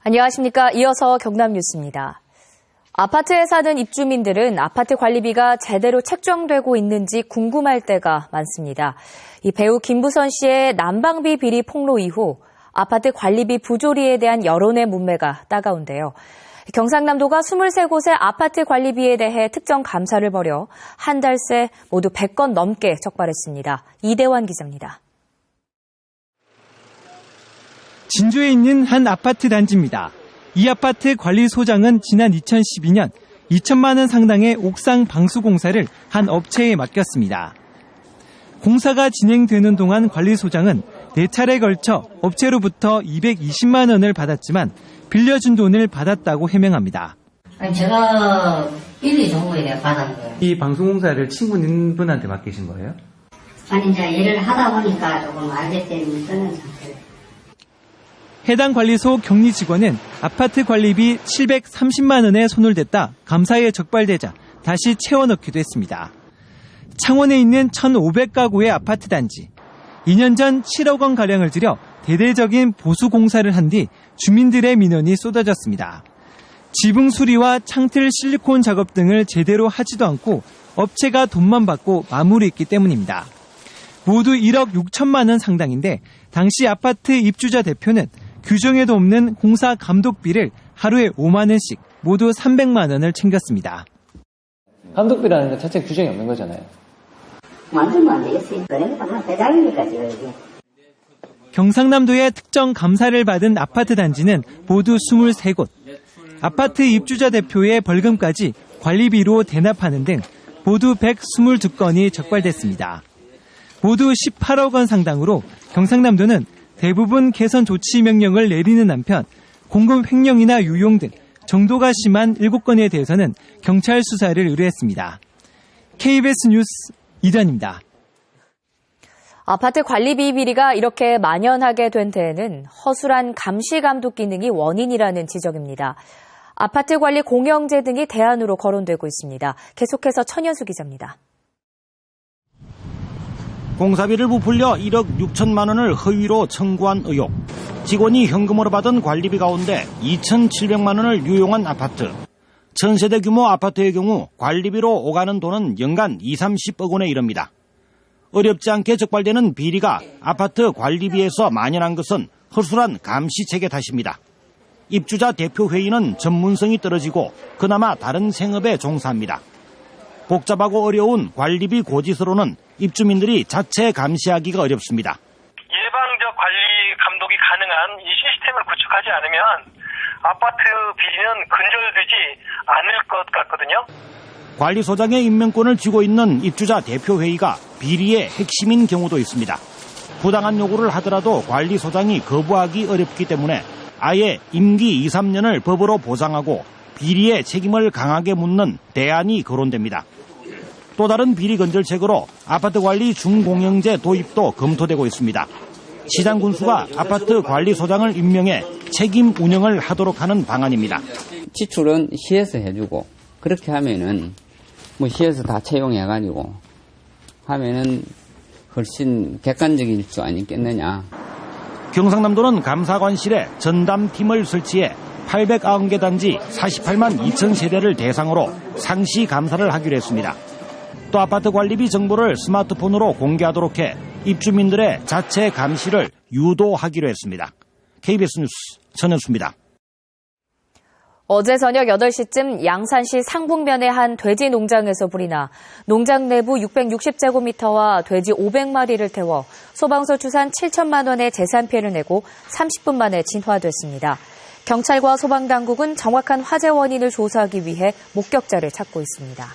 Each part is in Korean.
안녕하십니까. 이어서 경남 뉴스입니다. 아파트에 사는 입주민들은 아파트 관리비가 제대로 책정되고 있는지 궁금할 때가 많습니다. 이 배우 김부선 씨의 난방비 비리 폭로 이후 아파트 관리비 부조리에 대한 여론의 문매가 따가운데요. 경상남도가 23곳의 아파트 관리비에 대해 특정 감사를 벌여 한 달 새 모두 100건 넘게 적발했습니다. 이대환 기자입니다. 진주에 있는 한 아파트 단지입니다. 이 아파트 관리소장은 지난 2012년 2천만 원 상당의 옥상 방수 공사를 한 업체에 맡겼습니다. 공사가 진행되는 동안 관리소장은 4차례 걸쳐 업체로부터 220만 원을 받았지만 빌려준 돈을 받았다고 해명합니다. 아니, 제가 1, 2정도에 내가 받은 거예요. 이 방수공사를 친구분한테 맡기신 거예요? 아니, 이제 일을 하다 보니까 조금 알게 때문에 쓰는 상태예요. 해당 관리소 격리 직원은 아파트 관리비 730만 원에 손을 댔다 감사에 적발되자 다시 채워넣기도 했습니다. 창원에 있는 1,500가구의 아파트 단지. 2년 전 7억 원가량을 들여 대대적인 보수 공사를 한 뒤 주민들의 민원이 쏟아졌습니다. 지붕 수리와 창틀 실리콘 작업 등을 제대로 하지도 않고 업체가 돈만 받고 마무리했기 때문입니다. 모두 1억 6천만 원 상당인데 당시 아파트 입주자 대표는 규정에도 없는 공사 감독비를 하루에 5만 원씩 모두 300만 원을 챙겼습니다. 감독비라는 것 자체 규정이 없는 거잖아요. 만들면 안 되겠어요. 그러니까 대장이니까 지금. 경상남도의 특정 감사를 받은 아파트 단지는 모두 23곳. 아파트 입주자 대표의 벌금까지 관리비로 대납하는 등 모두 122건이 적발됐습니다. 모두 18억 원 상당으로 경상남도는 대부분 개선 조치 명령을 내리는 한편 공금 횡령이나 유용 등 정도가 심한 7건에 대해서는 경찰 수사를 의뢰했습니다. KBS 뉴스 이단입니다. 아파트 관리비 비리가 이렇게 만연하게 된 데에는 허술한 감시 감독 기능이 원인이라는 지적입니다. 아파트 관리 공영제 등이 대안으로 거론되고 있습니다. 계속해서 천연수 기자입니다. 공사비를 부풀려 1억 6천만 원을 허위로 청구한 의혹. 직원이 현금으로 받은 관리비 가운데 2,700만 원을 유용한 아파트. 전세대 규모 아파트의 경우 관리비로 오가는 돈은 연간 20-30억 원에 이릅니다. 어렵지 않게 적발되는 비리가 아파트 관리비에서 만연한 것은 허술한 감시체계 탓입니다. 입주자 대표회의는 전문성이 떨어지고 그나마 다른 생업에 종사합니다. 복잡하고 어려운 관리비 고지서로는 입주민들이 자체 감시하기가 어렵습니다. 일방적 관리 감독이 가능한 이 시스템을 구축하지 않으면 아파트 비리는 근절되지 않을 것 같거든요. 관리소장의 임명권을 쥐고 있는 입주자 대표회의가 비리의 핵심인 경우도 있습니다. 부당한 요구를 하더라도 관리소장이 거부하기 어렵기 때문에 아예 임기 2-3년을 법으로 보장하고 비리의 책임을 강하게 묻는 대안이 거론됩니다. 또 다른 비리 건절책으로 아파트 관리 중공영제 도입도 검토되고 있습니다. 시장 군수가 아파트 관리소장을 임명해 책임 운영을 하도록 하는 방안입니다. 지출은 시에서 해주고 그렇게 하면은 시에서 다 채용해가지고 하면은 훨씬 객관적일 수 아니겠느냐. 경상남도는 감사관실에 전담팀을 설치해 890개 단지 48만 2천 세대를 대상으로 상시 감사를 하기로 했습니다. 또 아파트 관리비 정보를 스마트폰으로 공개하도록 해 입주민들의 자체 감시를 유도하기로 했습니다. KBS 뉴스 전현수입니다. 어제 저녁 8시쯤 양산시 상북면의 한 돼지 농장에서 불이 나 농장 내부 660제곱미터와 돼지 500마리를 태워 소방서 추산 7천만 원의 재산 피해를 내고 30분 만에 진화됐습니다. 경찰과 소방당국은 정확한 화재 원인을 조사하기 위해 목격자를 찾고 있습니다.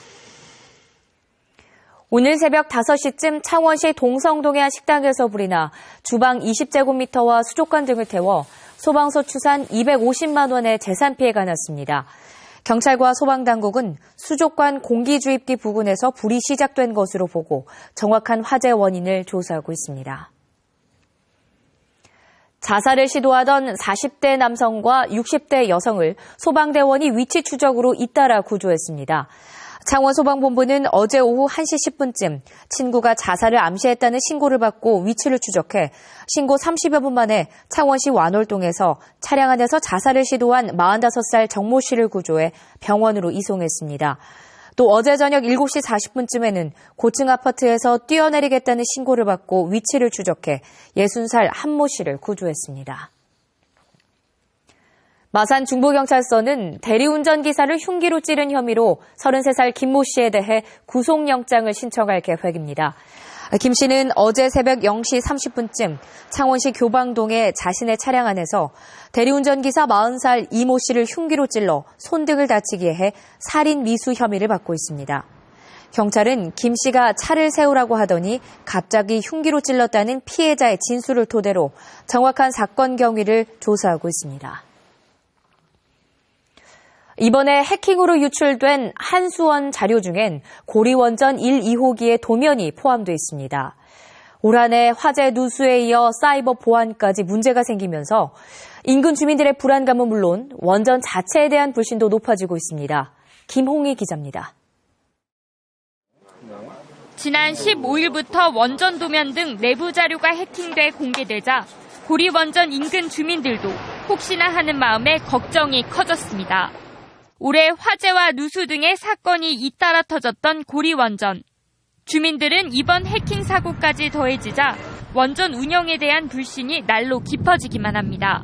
오늘 새벽 5시쯤 창원시 동성동의 한 식당에서 불이 나 주방 20제곱미터와 수족관 등을 태워 소방서 추산 250만 원의 재산 피해가 났습니다. 경찰과 소방당국은 수족관 공기주입기 부근에서 불이 시작된 것으로 보고 정확한 화재 원인을 조사하고 있습니다. 자살을 시도하던 40대 남성과 60대 여성을 소방대원이 위치 추적으로 잇따라 구조했습니다. 창원소방본부는 어제 오후 1시 10분쯤 친구가 자살을 암시했다는 신고를 받고 위치를 추적해 신고 30여 분 만에 창원시 완월동에서 차량 안에서 자살을 시도한 45살 정모 씨를 구조해 병원으로 이송했습니다. 또 어제 저녁 7시 40분쯤에는 고층 아파트에서 뛰어내리겠다는 신고를 받고 위치를 추적해 60살 한모 씨를 구조했습니다. 마산 중부경찰서는 대리운전 기사를 흉기로 찌른 혐의로 33살 김모 씨에 대해 구속영장을 신청할 계획입니다. 김 씨는 어제 새벽 0시 30분쯤 창원시 교방동의 자신의 차량 안에서 대리운전기사 40살 이모 씨를 흉기로 찔러 손등을 다치게 해 살인 미수 혐의를 받고 있습니다. 경찰은 김 씨가 차를 세우라고 하더니 갑자기 흉기로 찔렀다는 피해자의 진술을 토대로 정확한 사건 경위를 조사하고 있습니다. 이번에 해킹으로 유출된 한수원 자료 중엔 고리원전 1, 2호기의 도면이 포함되어 있습니다. 올 한 해 화재 누수에 이어 사이버 보안까지 문제가 생기면서 인근 주민들의 불안감은 물론 원전 자체에 대한 불신도 높아지고 있습니다. 김홍희 기자입니다. 지난 15일부터 원전 도면 등 내부 자료가 해킹돼 공개되자 고리원전 인근 주민들도 혹시나 하는 마음에 걱정이 커졌습니다. 올해 화재와 누수 등의 사건이 잇따라 터졌던 고리원전. 주민들은 이번 해킹 사고까지 더해지자 원전 운영에 대한 불신이 날로 깊어지기만 합니다.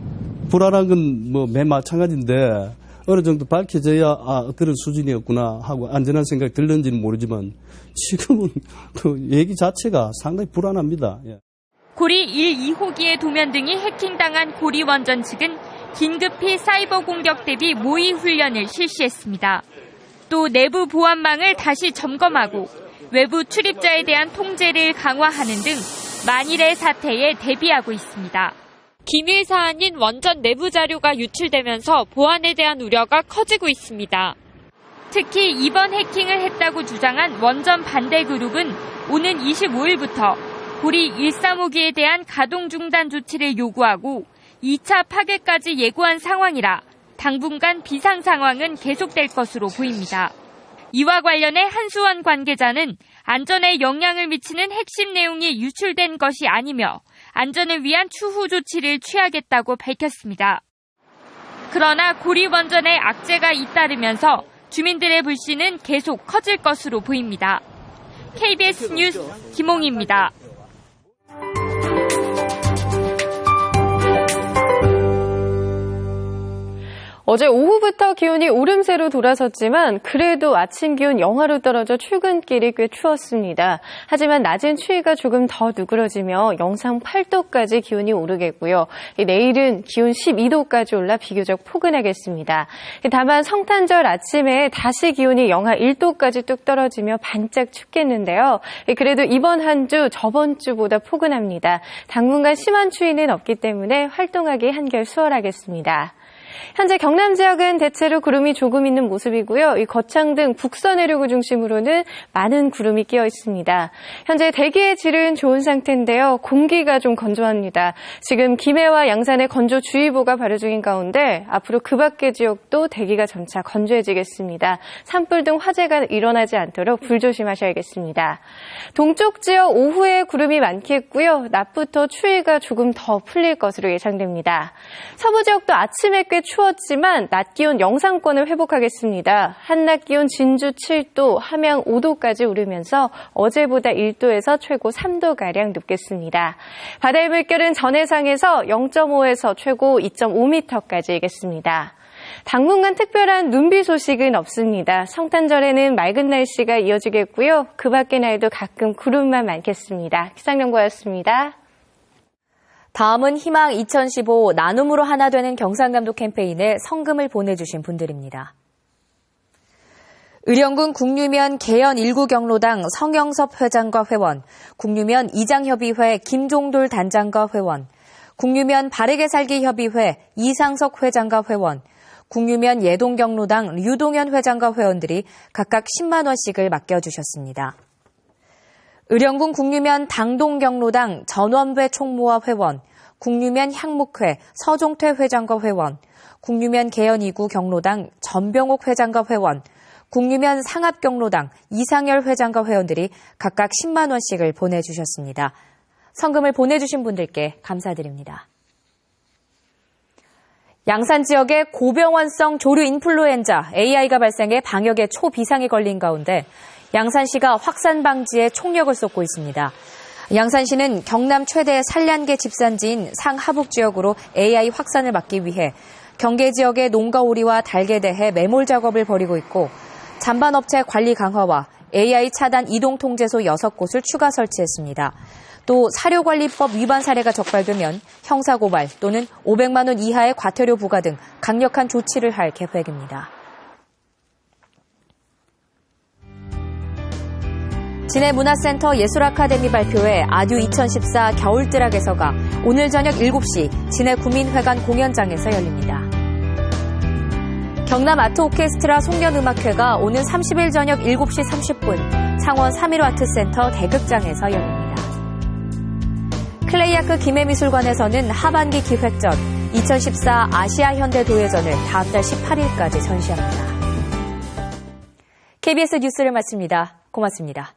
불안한 건 매 마찬가지인데 어느 정도 밝혀져야 그런 수준이었구나 하고 안전한 생각이 들는지는 모르지만 지금은 그 얘기 자체가 상당히 불안합니다. 고리 1, 2호기의 도면 등이 해킹당한 고리원전 측은 긴급히 사이버 공격 대비 모의 훈련을 실시했습니다. 또 내부 보안망을 다시 점검하고 외부 출입자에 대한 통제를 강화하는 등 만일의 사태에 대비하고 있습니다. 기밀 사안인 원전 내부 자료가 유출되면서 보안에 대한 우려가 커지고 있습니다. 특히 이번 해킹을 했다고 주장한 원전 반대 그룹은 오는 25일부터 고리 135기에 대한 가동 중단 조치를 요구하고 2차 파괴까지 예고한 상황이라 당분간 비상 상황은 계속될 것으로 보입니다. 이와 관련해 한수원 관계자는 안전에 영향을 미치는 핵심 내용이 유출된 것이 아니며 안전을 위한 추후 조치를 취하겠다고 밝혔습니다. 그러나 고리원전에 악재가 잇따르면서 주민들의 불신은 계속 커질 것으로 보입니다. KBS 뉴스 김홍희입니다. 어제 오후부터 기온이 오름세로 돌아섰지만 그래도 아침 기온 영하로 떨어져 출근길이 꽤 추웠습니다. 하지만 낮은 추위가 조금 더 누그러지며 영상 8도까지 기온이 오르겠고요. 내일은 기온 12도까지 올라 비교적 포근하겠습니다. 다만 성탄절 아침에 다시 기온이 영하 1도까지 뚝 떨어지며 반짝 춥겠는데요. 그래도 이번 한 주 저번 주보다 포근합니다. 당분간 심한 추위는 없기 때문에 활동하기 한결 수월하겠습니다. 현재 경남 지역은 대체로 구름이 조금 있는 모습이고요. 이 거창 등 북서 내륙을 중심으로는 많은 구름이 끼어 있습니다. 현재 대기의 질은 좋은 상태인데요. 공기가 좀 건조합니다. 지금 김해와 양산에 건조주의보가 발효 중인 가운데 앞으로 그 밖의 지역도 대기가 점차 건조해지겠습니다. 산불 등 화재가 일어나지 않도록 불조심하셔야겠습니다. 동쪽 지역 오후에 구름이 많겠고요. 낮부터 추위가 조금 더 풀릴 것으로 예상됩니다. 서부 지역도 아침에 꽤 추웠지만 낮 기온 영상권을 회복하겠습니다. 한낮 기온 진주 7도, 함양 5도까지 오르면서 어제보다 1도에서 최고 3도가량 높겠습니다. 바다의 물결은 전해상에서 0.5에서 최고 2.5m까지 일겠습니다. 당분간 특별한 눈비 소식은 없습니다. 성탄절에는 맑은 날씨가 이어지겠고요. 그 밖의 날도 가끔 구름만 많겠습니다. 기상연구였습니다. 다음은 희망 2015 나눔으로 하나 되는 경상감독 캠페인에 성금을 보내주신 분들입니다. 의령군 국유면 개연 1구 경로당 성영섭 회장과 회원, 국유면 이장협의회 김종돌 단장과 회원, 국유면 바르게 살기 협의회 이상석 회장과 회원, 국유면 예동 경로당 유동현 회장과 회원들이 각각 10만 원씩을 맡겨주셨습니다. 의령군 국유면 당동경로당 전원배 총무와 회원, 국유면 향목회 서종퇴 회장과 회원, 국유면 개연 2구 경로당 전병옥 회장과 회원, 국유면 상합경로당 이상열 회장과 회원들이 각각 10만 원씩을 보내주셨습니다. 성금을 보내주신 분들께 감사드립니다. 양산 지역에 고병원성 조류 인플루엔자 AI가 발생해 방역에 초비상이 걸린 가운데 양산시가 확산 방지에 총력을 쏟고 있습니다. 양산시는 경남 최대 산란계 집산지인 상하북 지역으로 AI 확산을 막기 위해 경계 지역의 농가 오리와 닭에 대해 매몰 작업을 벌이고 있고 잔반업체 관리 강화와 AI 차단 이동 통제소 6곳을 추가 설치했습니다. 또 사료관리법 위반 사례가 적발되면 형사고발 또는 500만 원 이하의 과태료 부과 등 강력한 조치를 할 계획입니다. 진해문화센터 예술아카데미 발표회 아듀 2014 겨울뜨락 개서가 오늘 저녁 7시 진해구민회관 공연장에서 열립니다. 경남 아트오케스트라 송년음악회가 오는 30일 저녁 7시 30분 창원 3.15 아트센터 대극장에서 열립니다. 클레이아크 김해미술관에서는 하반기 기획전 2014 아시아 현대 도예전을 다음 달 18일까지 전시합니다. KBS 뉴스를 마칩니다. 고맙습니다.